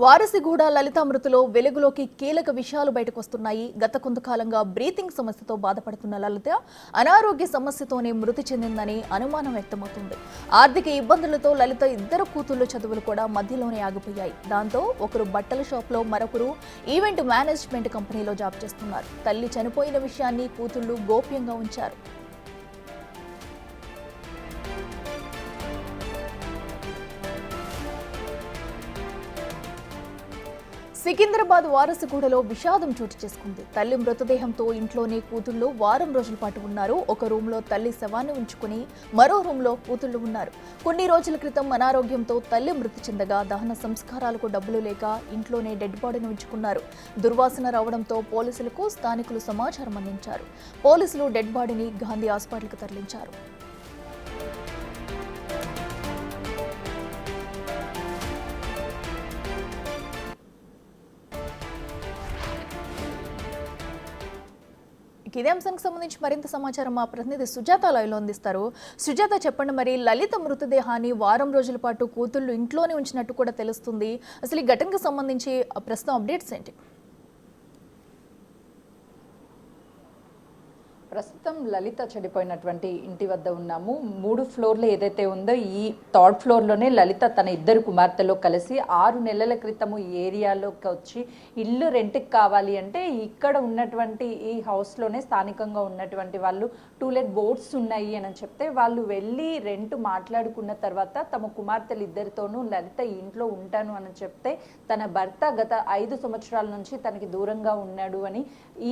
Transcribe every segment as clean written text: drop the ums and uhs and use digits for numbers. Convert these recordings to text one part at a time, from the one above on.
వారసిగూడ లలిత మృతిలో వెలుగులోకి కీలక విషయాలు బయటకొస్తున్నాయి. గత కొంతకాలంగా బ్రీతింగ్ సమస్యతో బాధపడుతున్న లలిత అనారోగ్య సమస్యతోనే మృతి చెందిందని అనుమానం వ్యక్తమవుతుంది. ఆర్థిక ఇబ్బందులతో లలిత ఇద్దరు కూతుళ్ల చదువులు కూడా మధ్యలోనే ఆగిపోయాయి. దాంతో ఒకరు బట్టల షాప్లో, మరొకరు ఈవెంట్ మేనేజ్మెంట్ కంపెనీలో జాబ్ చేస్తున్నారు. తల్లి చనిపోయిన విషయాన్ని కూతుళ్లు గోప్యంగా ఉంచారు. సికింద్రాబాద్ వారసుగూడలో విషాదం చోటు చేసుకుంది. తల్లి మృతదేహంతో ఇంట్లోనే కూతుళ్లు వారం రోజుల పాటు ఉన్నారు. ఒక రూమ్లో తల్లి శవాన్ని ఉంచుకుని మరో రూమ్లో కూతుళ్లు ఉన్నారు. కొన్ని రోజుల క్రితం అనారోగ్యంతో తల్లి మృతి చెందగా దహన సంస్కారాలకు డబ్బులు లేక ఇంట్లోనే డెడ్ బాడీని ఉంచుకున్నారు. దుర్వాసన రావడంతో పోలీసులకు స్థానికులు సమాచారం అందించారు. పోలీసులు డెడ్ బాడీని గాంధీ హాస్పిటల్కు తరలించారు. ఇదే అంశానికి సంబంధించి మరింత సమాచారం మా ప్రతినిధి సుజాత లైవ్లో అందిస్తారు. సుజాత, చెప్పండి, మరి లలిత మృతదేహాన్ని వారం రోజుల పాటు కూతుళ్ళు ఇంట్లోనే ఉంచినట్టు కూడా తెలుస్తుంది. అసలు ఈ ఘటనకు సంబంధించి ప్రస్తుతం అప్డేట్స్ ఏంటి? ప్రస్తుతం లలిత చనిపోయినటువంటి ఇంటి వద్ద ఉన్నాము. 3 ఫ్లోర్లు ఏదైతే ఉందో ఈ 3rd ఫ్లోర్లోనే లలిత తన ఇద్దరు కుమార్తెలో కలిసి 6 నెలల క్రితము ఈ ఏరియాలోకి వచ్చి ఇల్లు రెంట్కి కావాలి అంటే ఇక్కడ ఉన్నటువంటి ఈ హౌస్లోనే స్థానికంగా ఉన్నటువంటి వాళ్ళు టూలెట్ బోర్డ్స్ ఉన్నాయి అని చెప్తే వాళ్ళు వెళ్ళి రెంట్ మాట్లాడుకున్న తర్వాత తమ కుమార్తెలు ఇద్దరితోనూ లలిత ఇంట్లో ఉంటాను అని చెప్తే తన భర్త గత 5 సంవత్సరాల నుంచి తనకి దూరంగా ఉన్నాడు అని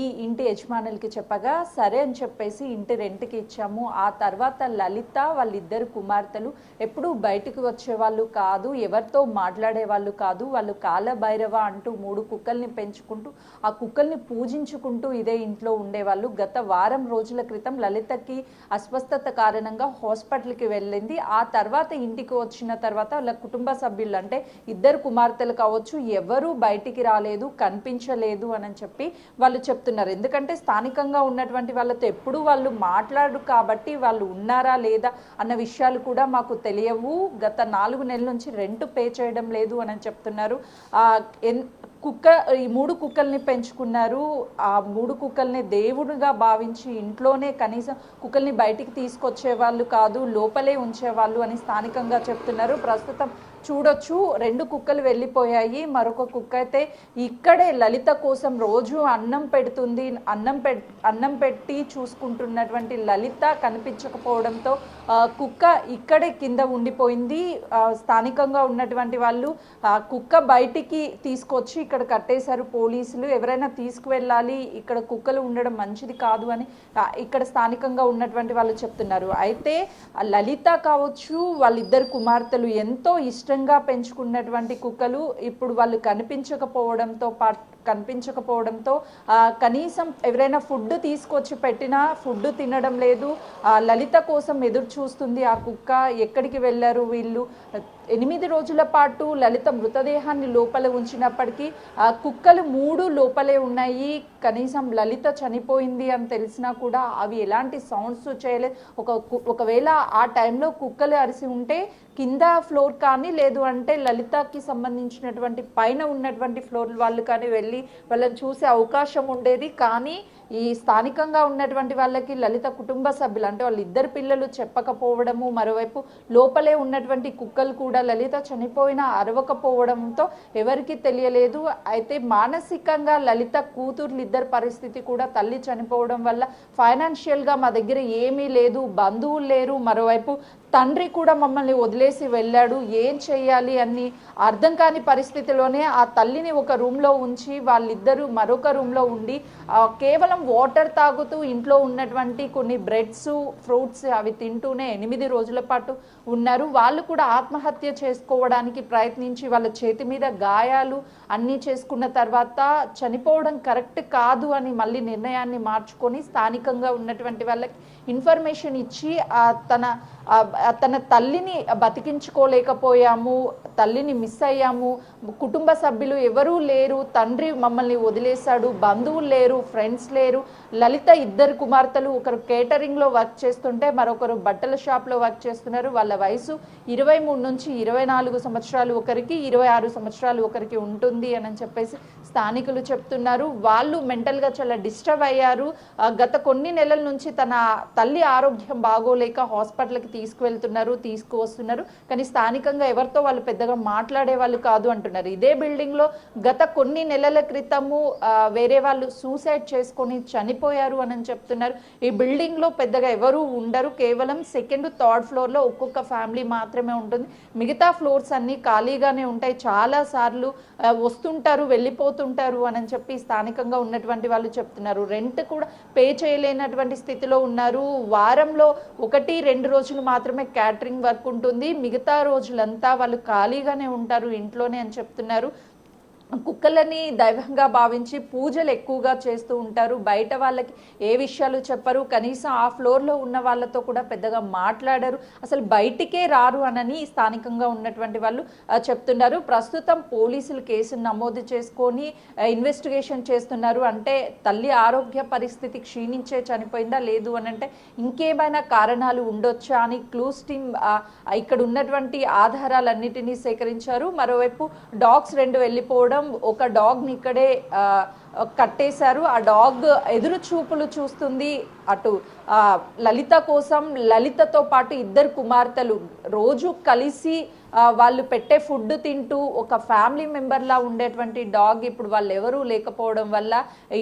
ఈ ఇంటి యజమానులకి చెప్పగా సరే అని చెప్పేసి ఇంటి రెంట్కి ఇచ్చాము. ఆ తర్వాత లలిత వాళ్ళిద్దరు కుమార్తెలు ఎప్పుడూ బయటికి వచ్చేవాళ్ళు కాదు, ఎవరితో మాట్లాడే వాళ్ళు కాదు. వాళ్ళు కాలభైరవ అంటూ 3 కుక్కల్ని పెంచుకుంటూ ఆ కుక్కల్ని పూజించుకుంటూ ఇదే ఇంట్లో ఉండేవాళ్ళు. గత వారం రోజుల క్రితం లలితకి అస్వస్థత కారణంగా హాస్పిటల్కి వెళ్ళింది. ఆ తర్వాత ఇంటికి వచ్చిన తర్వాత వాళ్ళ కుటుంబ సభ్యులు అంటే ఇద్దరు కుమార్తెలు కావచ్చు ఎవరు బయటికి రాలేదు, కనిపించలేదు అని చెప్పి వాళ్ళు చెప్తున్నారు. ఎందుకంటే స్థానికంగా ఉన్నటువంటి వాళ్ళతో ఎప్పుడు వాళ్ళు మాట్లాడు కాబట్టి వాళ్ళు ఉన్నారా లేదా అన్న విషయాలు కూడా మాకు తెలియవు. గత 4 నెలల నుంచి రెంట్ పే చేయడం లేదు అని చెప్తున్నారు. ఈ 3 కుక్కల్ని పెంచుకున్నారు. ఆ 3 కుక్కల్ని దేవుడిగా భావించి ఇంట్లోనే కనీసం కుక్కల్ని బయటికి తీసుకొచ్చే వాళ్ళు కాదు, లోపలే ఉంచేవాళ్ళు అని స్థానికంగా చెప్తున్నారు. ప్రస్తుతం చూడొచ్చు 2 కుక్కలు వెళ్ళిపోయాయి. మరొక కుక్క అయితే ఇక్కడే లలిత కోసం రోజు అన్నం పెడుతుంది. అన్నం పెట్టి చూసుకుంటున్నటువంటి లలిత కనిపించకపోవడంతో కుక్క ఇక్కడే కింద ఉండిపోయింది. స్థానికంగా ఉన్నటువంటి వాళ్ళు కుక్క బయటికి తీసుకొచ్చి ఇక్కడ కట్టేశారు పోలీసులు. ఎవరైనా తీసుకువెళ్ళాలి, ఇక్కడ కుక్కలు ఉండడం మంచిది కాదు అని ఇక్కడ స్థానికంగా ఉన్నటువంటి వాళ్ళు చెప్తున్నారు. అయితే లలిత కావచ్చు వాళ్ళిద్దరు కుమార్తెలు ఎంతో ఇష్టంగా పెంచుకున్నటువంటి కుక్కలు ఇప్పుడు వాళ్ళు కనిపించకపోవడంతో కనీసం ఎవరైనా ఫుడ్ తీసుకొచ్చి పెట్టినా ఫుడ్ తినడం లేదు. లలిత కోసం ఎదురు చూస్తుంది ఆ కుక్క. ఎక్కడికి వెళ్ళారు వీళ్ళు? 8 రోజుల పాటు లలిత మృతదేహాన్ని లోపల ఉంచినప్పటికీ కుక్కలు 3 లోపలే ఉన్నాయి. కనీసం లలిత చనిపోయింది అని తెలిసినా కూడా అవి ఎలాంటి సౌండ్స్ చేయలేదు. ఒకవేళ ఆ టైంలో కుక్కలు అరిసి ఉంటే కింద ఫ్లోర్ కానీ లేదు అంటే లలితకి సంబంధించినటువంటి పైన ఉన్నటువంటి ఫ్లోర్ వాళ్ళు కానీ వెళ్ళి వాళ్ళని చూసే అవకాశం ఉండేది. కానీ ఈ స్థానికంగా ఉన్నటువంటి వాళ్ళకి లలిత కుటుంబ సభ్యులు అంటే వాళ్ళిద్దరు పిల్లలు చెప్పకపోవడము, మరోవైపు లోపలే ఉన్నటువంటి కుక్కలు కూడా లలిత చనిపోయిన అరవకపోవడంతో ఎవరికి తెలియలేదు. అయితే మానసికంగా లలిత కూతుర్లు ఇద్దరు పరిస్థితి కూడా తల్లి చనిపోవడం వల్ల ఫైనాన్షియల్గా మా దగ్గర ఏమీ లేదు, బంధువులు లేరు, మరోవైపు తండ్రి కూడా మమ్మల్ని వదిలేసి వెళ్ళాడు, ఏం చెయ్యాలి అని అర్థం కాని పరిస్థితిలోనే ఆ తల్లిని ఒక రూమ్లో ఉంచి వాళ్ళిద్దరూ మరొక రూమ్లో ఉండి కేవలం వాటర్ తాగుతూ ఇంట్లో ఉన్నటువంటి కొన్ని బ్రెడ్స్, ఫ్రూట్స్ అవి తింటూనే 8 రోజుల పాటు ఉన్నారు. వాళ్ళు కూడా ఆత్మహత్య చేసుకోవడానికి ప్రయత్నించి వాళ్ళ చేతి మీద గాయాలు అన్నీ చేసుకున్న తర్వాత చనిపోవడం కరెక్ట్ కాదు అని మళ్ళీ నిర్ణయాన్ని మార్చుకొని స్థానికంగా ఉన్నటువంటి వాళ్ళకి ఇన్ఫర్మేషన్ ఇచ్చి తన తల్లిని బతికించుకోలేకపోయాము, తల్లిని మిస్ అయ్యాము, కుటుంబ సభ్యులు ఎవరూ లేరు, తండ్రి మమ్మల్ని వదిలేశాడు, బంధువులు లేరు, ఫ్రెండ్స్ లేరు. లలిత ఇద్దరు కుమార్తెలు, ఒకరు కేటరింగ్లో వర్క్ చేస్తుంటే మరొకరు బట్టల షాప్లో వర్క్ చేస్తున్నారు. వాళ్ళ వయసు 23 నుంచి 24 సంవత్సరాలు ఒకరికి, 26 సంవత్సరాలు ఒకరికి ఉంటుంది అని చెప్పేసి స్థానికులు చెప్తున్నారు. వాళ్ళు మెంటల్గా చాలా డిస్టర్బ్ అయ్యారు. గత కొన్ని నెలల నుంచి తన తల్లి ఆరోగ్యం బాగోలేక హాస్పిటల్కి తీసుకువస్తున్నారు. కానీ స్థానికంగా ఎవరితో వాళ్ళు పెద్దగా మాట్లాడే వాళ్ళు కాదు అంటున్నారు. ఇదే బిల్డింగ్ లో గత కొన్ని నెలల క్రితము వేరే వాళ్ళు సూసైడ్ చేసుకొని చనిపోయారు అని చెప్తున్నారు. ఈ బిల్డింగ్ లో పెద్దగా ఎవరు ఉండరు, కేవలం సెకండ్ థర్డ్ ఫ్లోర్ లో ఒక్కొక్క ఫ్యామిలీ మాత్రమే ఉంటుంది. మిగతా ఫ్లోర్స్ అన్ని ఖాళీగానే ఉంటాయి. చాలా సార్లు వస్తుంటారు, వెళ్ళిపోతుంటారు అని చెప్పి స్థానికంగా ఉన్నటువంటి వాళ్ళు చెప్తున్నారు. రెంట్ కూడా పే చేయలేనటువంటి స్థితిలో ఉన్నారు. వారంలో 1-2 రోజులు మాత్రమే క్యాటరింగ్ వర్క్ ఉంటుంది, మిగతా రోజులంతా వాళ్ళు ఖాళీగానే ఉంటారు ఇంట్లోనే అని చెప్తున్నారు. కుక్కలని దైవంగా భావించి పూజలు ఎక్కువగా చేస్తూ ఉంటారు. బయట వాళ్ళకి ఏ విషయాలు చెప్పరు, కనీసం ఆ ఫ్లోర్లో ఉన్న వాళ్ళతో కూడా పెద్దగా మాట్లాడరు, అసలు బయటికే రారు అని స్థానికంగా ఉన్నటువంటి వాళ్ళు చెప్తున్నారు. ప్రస్తుతం పోలీసులు కేసును నమోదు చేసుకొని ఇన్వెస్టిగేషన్ చేస్తున్నారు. అంటే తల్లి ఆరోగ్య పరిస్థితి క్షీణించే చనిపోయిందా, లేదు అని అంటే ఇంకేమైనా కారణాలు ఉండొచ్చా అని క్లూస్ టీమ్ ఇక్కడ ఉన్నటువంటి ఆధారాలన్నిటినీ సేకరించారు. మరోవైపు డాగ్స్ 2 వెళ్ళిపోవడం, ఒక డాగ్ ని ఇక్కడే కట్టేశారు. ఆ డాగ్ ఎదురు చూపులు చూస్తుంది అటు లలిత కోసం. లలితతో పాటు ఇద్దరు కుమార్తెలు రోజు కలిసి వాళ్ళు పెట్టే ఫుడ్ తింటూ ఒక ఫ్యామిలీ మెంబర్లా ఉండేటువంటి డాగ్ ఇప్పుడు వాళ్ళు ఎవరూ లేకపోవడం వల్ల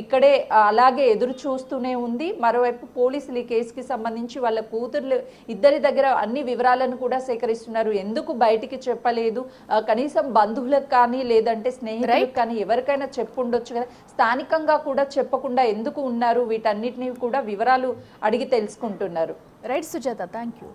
ఇక్కడే అలాగే ఎదురు చూస్తూనే ఉంది. మరోవైపు పోలీసులు ఈ కేసుకి సంబంధించి వాళ్ళ కూతుర్లు ఇద్దరి దగ్గర అన్ని వివరాలను కూడా సేకరిస్తున్నారు. ఎందుకు బయటికి చెప్పలేదు, కనీసం బంధువులకు కానీ లేదంటే స్నేహితులకు కానీ ఎవరికైనా చెప్పుండొచ్చు కదా, స్థానికంగా కూడా చెప్పకుండా ఎందుకు ఉన్నారు, వీటన్నిటిని కూడా వివరాలు అడిగి తెలుసుకుంటున్నారు. Right Sujatha, thank you.